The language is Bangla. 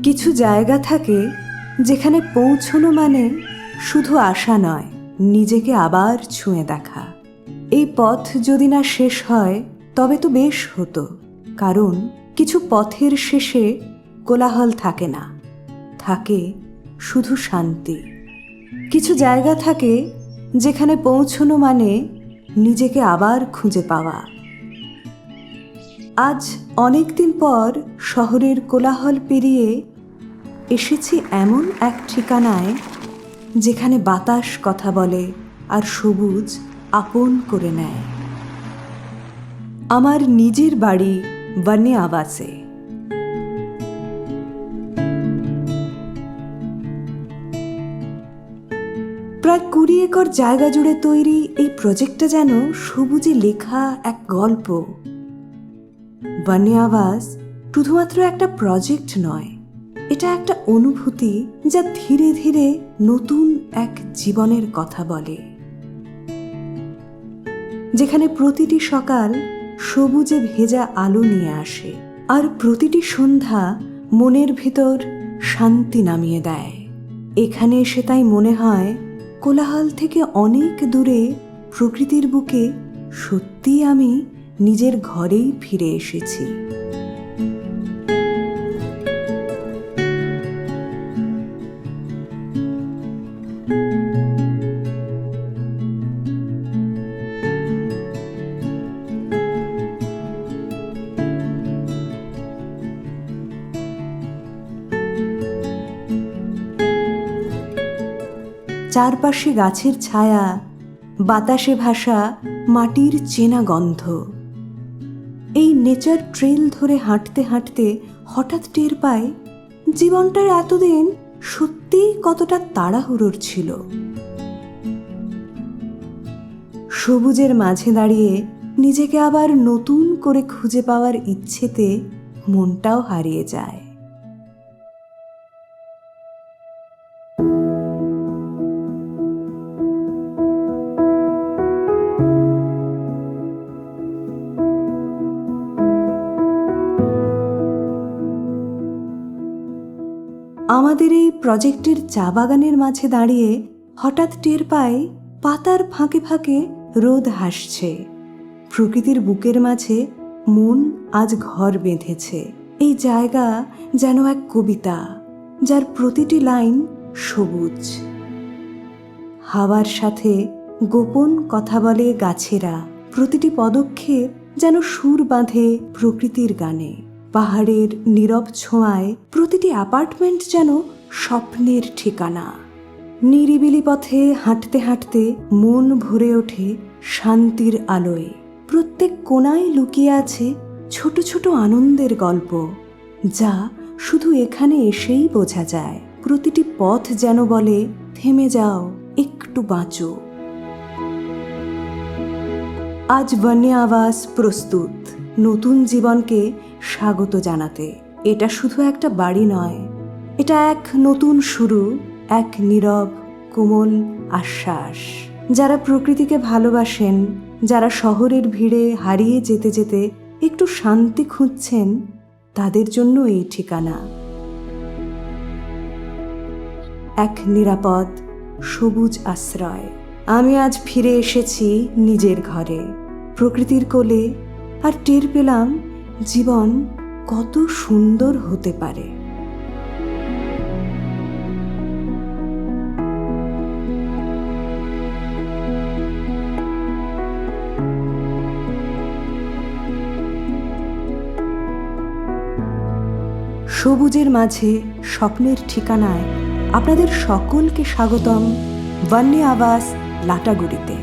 কিছু জায়গা থাকে যেখানে পৌঁছনো মানে শুধু আশা নয়, নিজেকে আবার ছুঁয়ে দেখা। এই পথ যদি না শেষ হয় তবে তো বেশ হতো, কারণ কিছু পথের শেষে কোলাহল থাকে না, থাকে শুধু শান্তি। কিছু জায়গা থাকে যেখানে পৌঁছনো মানে নিজেকে আবার খুঁজে পাওয়া। আজ অনেক দিন পর শহরের কোলাহল পেরিয়ে এসেছি এমন এক ঠিকানায় যেখানে বাতাস কথা বলে আর সবুজ আপন করে নেয়। আমার নিজের বাড়ি বনে আবাসে। প্রায় 20 একর জায়গা জুড়ে তৈরি এই প্রজেক্টটা যেন সবুজে লেখা এক গল্প। বনে আবাস শুধুমাত্র একটা প্রজেক্ট নয়, এটা একটা অনুভূতি যা ধীরে ধীরে নতুন এক জীবনের কথা বলে, যেখানে প্রতিটি সকাল সবুজে ভেজা আলো নিয়ে আসে আর প্রতিটি সন্ধ্যা মনের ভিতর শান্তি নামিয়ে দেয়। এখানে এসে তাই মনে হয় কোলাহল থেকে অনেক দূরে প্রকৃতির বুকে সত্যিই আমি নিজের ঘরেই ফিরে এসেছি। চারপাশে গাছের ছায়া, বাতাসে ভাসা মাটির চেনা গন্ধ। এই নেচার ট্রেল ধরে হাঁটতে হাঁটতে হঠাৎ টের পাই জীবনটার এতদিন সত্যিই কতটা তাড়াহুড়োর ছিল। সবুজের মাঝে দাঁড়িয়ে নিজেকে আবার নতুন করে খুঁজে পাওয়ার ইচ্ছেতে মনটাও হারিয়ে যায়। আমাদের এই প্রজেক্টের চা বাগানের মাঝে দাঁড়িয়ে হঠাৎ টের পাই পাতার ফাঁকে ফাঁকে রোদ হাসছে। প্রকৃতির বুকের মাঝে মন আজ ঘর বেঁধেছে। এই জায়গা যেন এক কবিতা, যার প্রতিটি লাইন সবুজ। হাওয়ার সাথে গোপন কথা বলে গাছেরা, প্রতিটি পদক্ষেপ যেন সুর বাঁধে প্রকৃতির গানে। পাহাড়ের নীরব ছোঁয়ায় প্রতিটি অ্যাপার্টমেন্ট যেন স্বপ্নের ঠিকানা। নিরিবিলি পথে হাঁটতে হাঁটতে মন ভরে ওঠে শান্তির আলোয়। প্রত্যেক কোণায় লুকিয়ে আছে ছোট ছোট আনন্দের গল্প, যা শুধু এখানে এসেই বোঝা যায়। প্রতিটি পথ যেন বলে, থেমে যাও, একটু বাঁচো। আজ বনে আবাস প্রস্তুত নতুন জীবনকে স্বাগত জানাতে। এটা শুধু একটা বাড়ি নয়, এটা এক নতুন শুরু, এক নীরব কোমল আশ্বাস। যারা প্রকৃতিকে ভালোবাসেন, যারা শহরের ভিড়ে হারিয়ে যেতে যেতে একটু শান্তি খুঁজছেন, তাদের জন্য এই ঠিকানা। এক নিরাপদ সবুজ আশ্রয়। আমি আজ ফিরে এসেছি নিজের ঘরে, প্রকৃতির কোলে, আর টের পেলাম জীবন কত সুন্দর হতে পারে। সবুজের মাঝে স্বপ্নের ঠিকানায় আপনাদের সকলকে স্বাগতম বনে আবাস লাটাগুড়িতে।